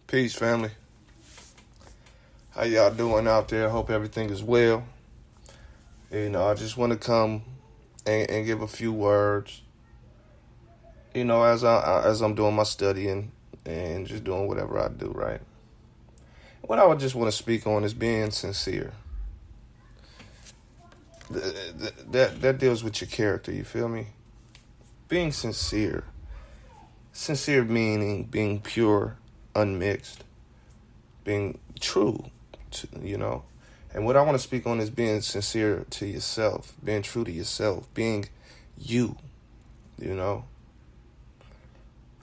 Peace, family. How y'all doing out there? Hope everything is well. I just want to come and give a few words. As I'm doing my studying and just doing whatever I do, right? What I would just want to speak on is being sincere. That deals with your character. You feel me? Being sincere. Sincere meaning being pure, unmixed, being true. And what I want to speak on is being sincere to yourself, being true to yourself, being you,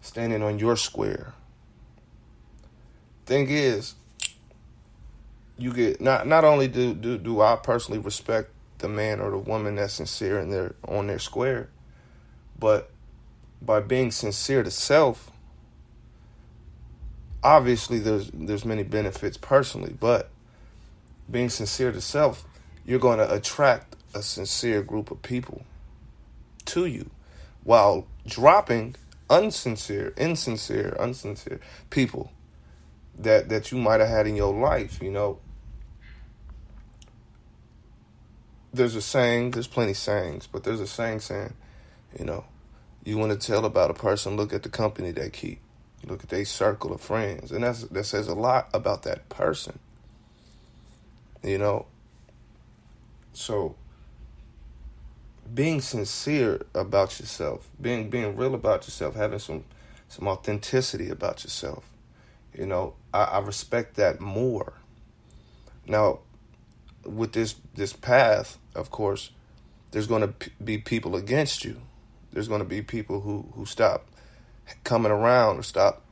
standing on your square. Thing is, you get not only do I personally respect the man or the woman that's sincere and they're on their square, but by being sincere to self, obviously there's many benefits personally, but being sincere to self, you're going to attract a sincere group of people to you, while dropping insincere people that you might have had in your life. There's a saying, there's plenty of sayings, but there's a saying, you want to tell about a person, look at the company they keep, look at their circle of friends, and that says a lot about that person. So being sincere about yourself, being real about yourself, having some authenticity about yourself, I respect that more. Now, with this path, of course, there's going to be people against you. There's going to be people who stop coming around or stop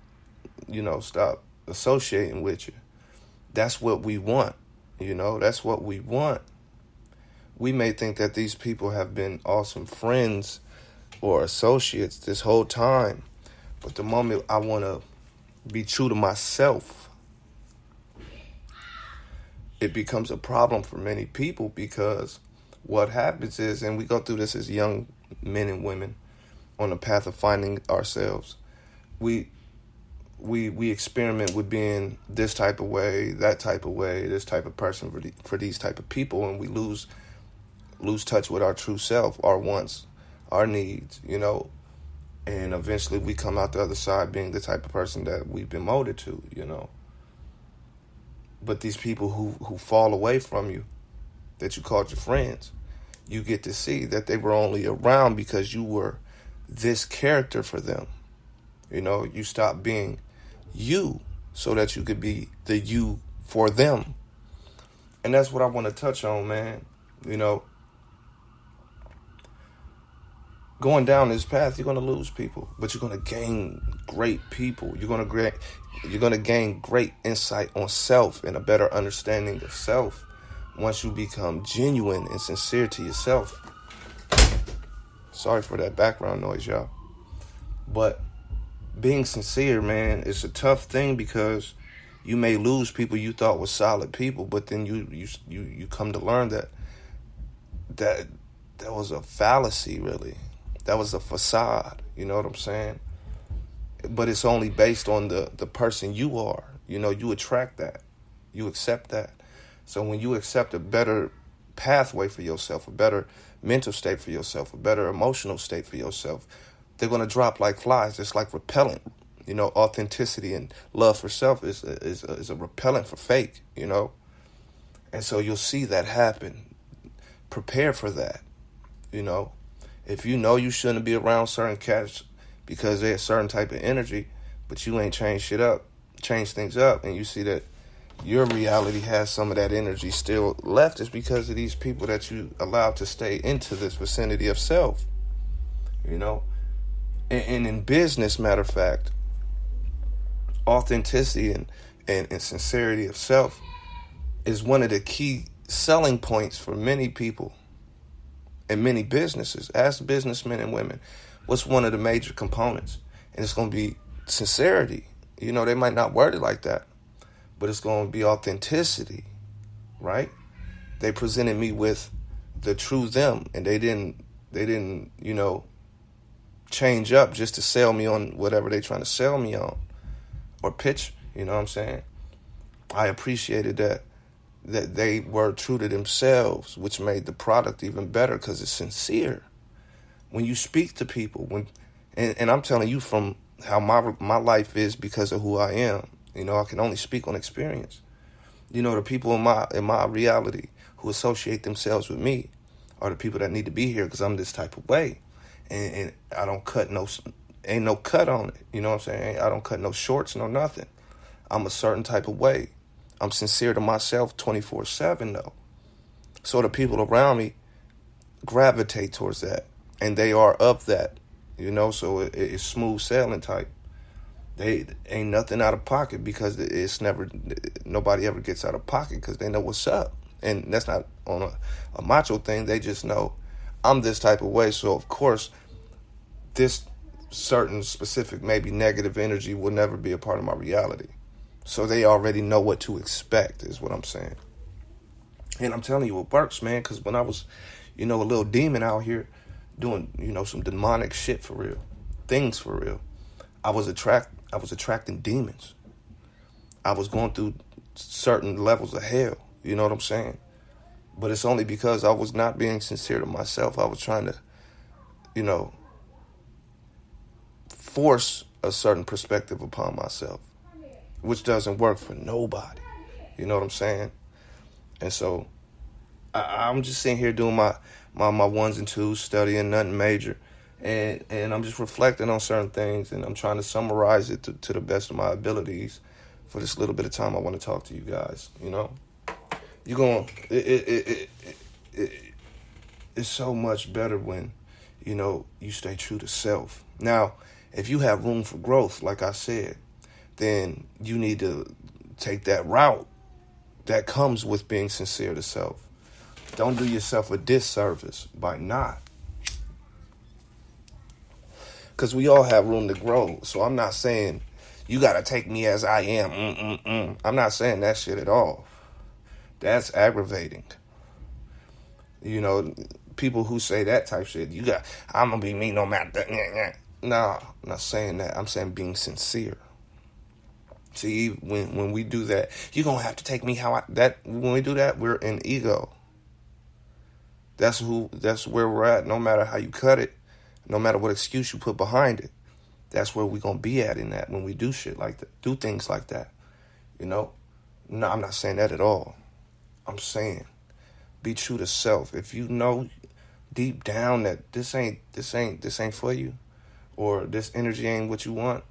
associating with you. That's what we want. That's what we want. We may think that these people have been awesome friends or associates this whole time, but the moment I want to be true to myself, it becomes a problem for many people, because what happens is, and we go through this as young men and women on the path of finding ourselves, we experiment with being this type of way, that type of way, this type of person for these type of people, and we lose touch with our true self, our wants, our needs, and eventually we come out the other side being the type of person that we've been molded to, But these people who fall away from you, that you called your friends, you get to see that they were only around because you were this character for them. You stop being you so that you could be the you for them. And that's what I want to touch on, man. Going down this path, you're going to lose people, but you're going to gain great people. You're going to gain great insight on self and a better understanding of self once you become genuine and sincere to yourself. Sorry for that background noise, y'all. But being sincere, man, it's a tough thing, because you may lose people you thought were solid people, but then you come to learn that was a fallacy, really. That was a facade, you know what I'm saying? But it's only based on the person you are. You attract that. You accept that. So when you accept a better pathway for yourself, a better mental state for yourself, a better emotional state for yourself, they're going to drop like flies. It's like repellent. Authenticity and love for self is a repellent for fake, And so you'll see that happen. Prepare for that, If you shouldn't be around certain cats because they're a certain type of energy, but you ain't change things up, and you see that your reality has some of that energy still left, it's because of these people that you allowed to stay into this vicinity of self, And in business, matter of fact, authenticity and sincerity of self is one of the key selling points for many people and many businesses. Ask businessmen and women, what's one of the major components? And it's going to be sincerity. They might not word it like that, but it's going to be authenticity, right? They presented me with the true them, and they didn't, change up just to sell me on whatever they're trying to sell me on or pitch You know what I'm saying? I appreciated that they were true to themselves, which made the product even better because it's sincere. When you speak to people, and I'm telling you from how my life is because of who I am. You know, I can only speak on experience. You know, the people in my reality who associate themselves with me are the people that need to be here because I'm this type of way, and I don't ain't no cut on it. You know what I'm saying? I don't cut no shorts, no nothing. I'm a certain type of way. I'm sincere to myself 24/7 though. So the people around me gravitate towards that, and they are of that. You know, so it's smooth sailing type. They ain't nothing out of pocket because nobody ever gets out of pocket because they know what's up. And that's not on a macho thing. They just know I'm this type of way. So, of course, this certain specific, maybe negative energy will never be a part of my reality. So they already know what to expect is what I'm saying. And I'm telling you, it works, man, because when I was, a little demon out here doing, some demonic shit for real, things for real, I was attracting demons. I was going through certain levels of hell. You know what I'm saying? But it's only because I was not being sincere to myself. I was trying to, force a certain perspective upon myself, which doesn't work for nobody. You know what I'm saying? And so I'm just sitting here doing my ones and twos, studying nothing major. And I'm just reflecting on certain things, and I'm trying to summarize it to the best of my abilities for this little bit of time I want to talk to you guys, You're going, it's so much better when, you stay true to self. Now, if you have room for growth, like I said, then you need to take that route that comes with being sincere to self. Don't do yourself a disservice by not. Because we all have room to grow. So I'm not saying you got to take me as I am. I'm not saying that shit at all. That's aggravating. People who say that type shit, I'm going to be me no matter. No, I'm not saying that. I'm saying being sincere. See, when we do that, you're going to have to take me when we do that, we're in ego. That's where we're at, no matter how you cut it, no matter what excuse you put behind it. That's where we're going to be at in that when we do shit like that, do things like that. No, I'm not saying that at all. I'm saying be true to self. If you know deep down that this ain't for you, or this energy ain't what you want,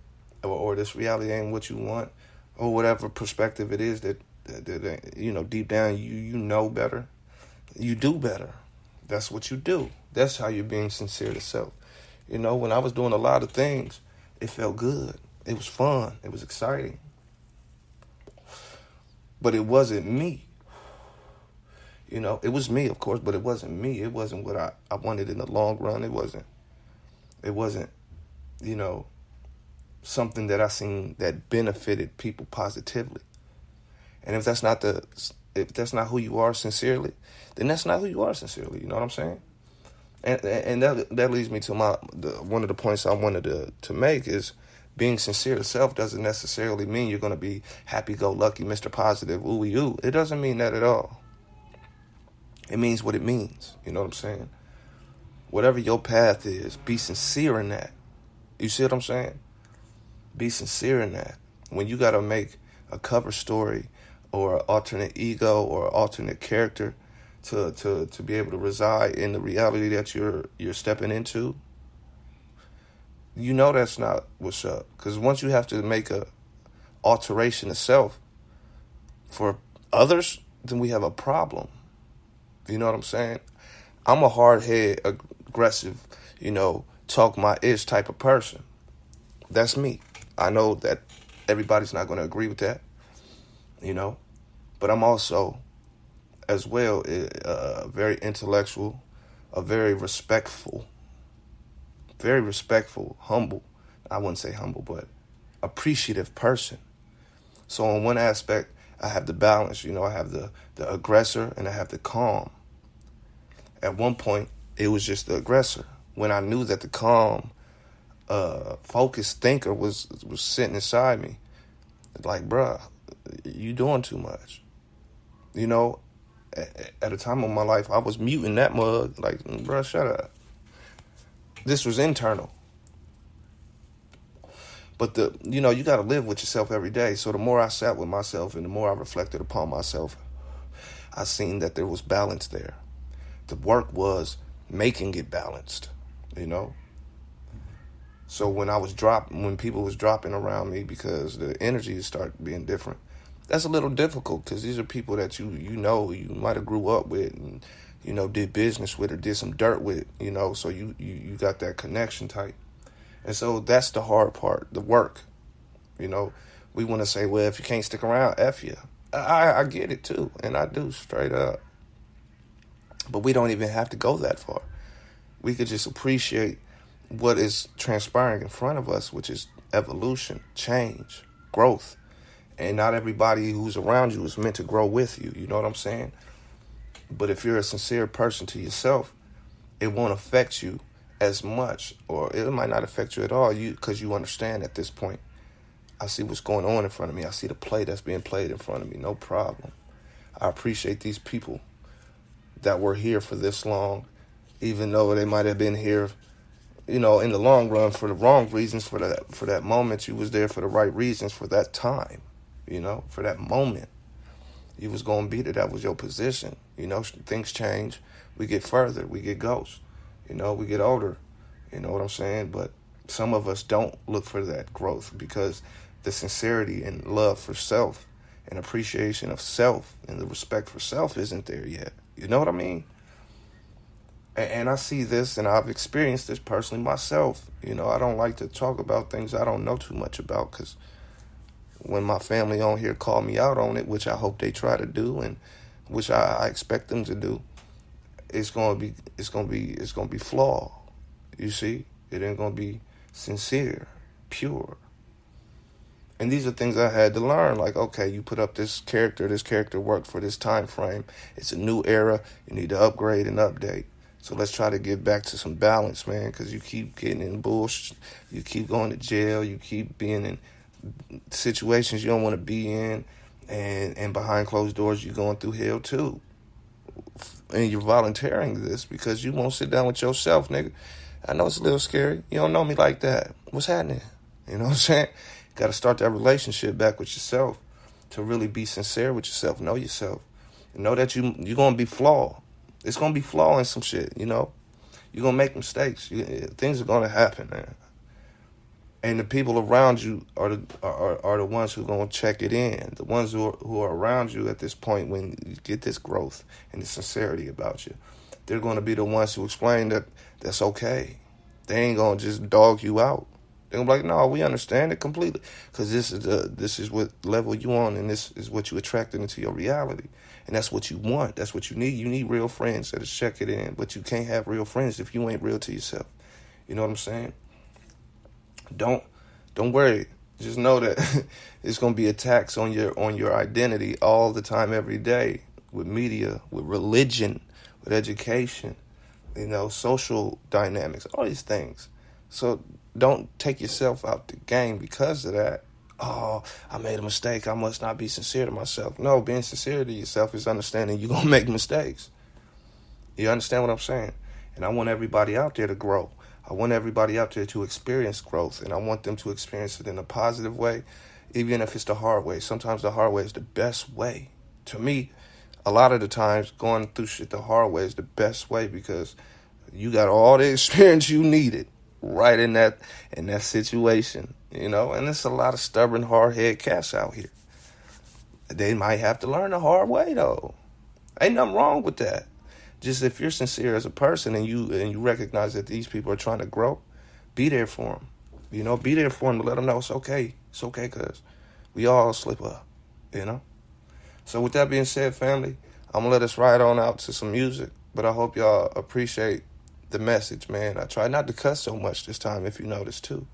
or this reality ain't what you want, or whatever perspective it is that deep down you know better, you do better. That's what you do. That's how you're being sincere to self. When I was doing a lot of things, it felt good. It was fun. It was exciting. But it wasn't me. It was me, of course, but it wasn't me. It wasn't what I wanted in the long run. It wasn't, something that I seen that benefited people positively. And if that's not who you are sincerely, then that's not who you are sincerely. You know what I'm saying? And that leads me to one of the points I wanted to make is being sincere to self doesn't necessarily mean you're going to be happy-go-lucky, Mr. Positive, ooh-ee-oo. It doesn't mean that at all. It means what it means. You know what I'm saying? Whatever your path is, be sincere in that. You see what I'm saying? Be sincere in that. When you got to make a cover story or an alternate ego or alternate character to be able to reside in the reality that you're stepping into, that's not what's up. Because once you have to make a alteration of self for others, then we have a problem. You know what I'm saying? I'm a hard-head, aggressive, talk my ish type of person. That's me. I know that everybody's not going to agree with that, but I'm also, as well, very intellectual, a very respectful, humble, I wouldn't say humble, but appreciative person. So in one aspect, I have the balance, I have the aggressor and I have the calm. At one point, it was just the aggressor. When I knew that the calm, focused thinker was sitting inside me, like, bruh, you doing too much. You know, at a time of my life, I was muting that mug. Like, bruh, shut up. This was internal. But you got to live with yourself every day. So the more I sat with myself and the more I reflected upon myself, I seen that there was balance there. The work was making it balanced, you know. So when people was dropping around me because the energy started being different, that's a little difficult because these are people that you might have grew up with and did business with or did some dirt with, so you got that connection tight. And so that's the hard part, the work. We want to say, well, if you can't stick around, F you. I get it too, and I do, straight up. But we don't even have to go that far. We could just appreciate what is transpiring in front of us, which is evolution, change, growth. And not everybody who's around you is meant to grow with you. You know what I'm saying? But if you're a sincere person to yourself, it won't affect you as much, or it might not affect you at all, because you understand at this point, I see what's going on in front of me. I see the play that's being played in front of me. No problem. I appreciate these people that were here for this long, even though they might have been here, in the long run for the wrong reasons. For that moment, you was there for the right reasons for that time, for that moment. You was going to be there. That was your position. Things change. We get further. We get ghosts. We get older. You know what I'm saying? But some of us don't look for that growth because the sincerity and love for self and appreciation of self and the respect for self isn't there yet. You know what I mean? And I see this, and I've experienced this personally myself. I don't like to talk about things I don't know too much about, because when my family on here call me out on it, which I hope they try to do, and which I expect them to do, it's gonna be flawed. You see, it ain't gonna be sincere, pure. And these are things I had to learn. Like, okay, you put up this character worked for this time frame. It's a new era. You need to upgrade and update. So let's try to get back to some balance, man, because you keep getting in bullshit. You keep going to jail. You keep being in situations you don't want to be in. And behind closed doors, you're going through hell, too. And you're volunteering this because you won't sit down with yourself, nigga. I know it's a little scary. You don't know me like that. What's happening? You know what I'm saying? Got to start that relationship back with yourself to really be sincere with yourself. Know yourself. Know that you're going to be flawed. It's going to be flawed in some shit, You're going to make mistakes. Things are going to happen, man. And the people around you are the ones who are going to check it in. The ones who are around you at this point when you get this growth and the sincerity about you. They're going to be the ones who explain that that's okay. They ain't going to just dog you out. They're going to be like, no, we understand it completely. Because this is what level you on, and this is what you attracted into your reality. And that's what you want. That's what you need. You need real friends that'll check it in. But you can't have real friends if you ain't real to yourself. You know what I'm saying? Don't worry. Just know that it's going to be attacks on your identity all the time, every day, with media, with religion, with education, social dynamics, all these things. So don't take yourself out the game because of that. Oh, I made a mistake. I must not be sincere to myself. No, being sincere to yourself is understanding you're going to make mistakes. You understand what I'm saying? And I want everybody out there to grow. I want everybody out there to experience growth, and I want them to experience it in a positive way, even if it's the hard way. Sometimes the hard way is the best way. To me, a lot of the times, going through shit the hard way is the best way because you got all the experience you needed right in that situation, and there's a lot of stubborn, hard-headed cats out here. They might have to learn the hard way, though. Ain't nothing wrong with that. Just if you're sincere as a person and you recognize that these people are trying to grow, be there for them. Be there for them to let them know it's okay. It's okay, because we all slip up, So with that being said, family, I'm going to let us ride on out to some music, but I hope y'all appreciate the message, man. I try not to cuss so much this time, if you notice, too.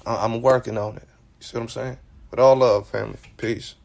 I'm working on it. You see what I'm saying? But all love, family. Peace.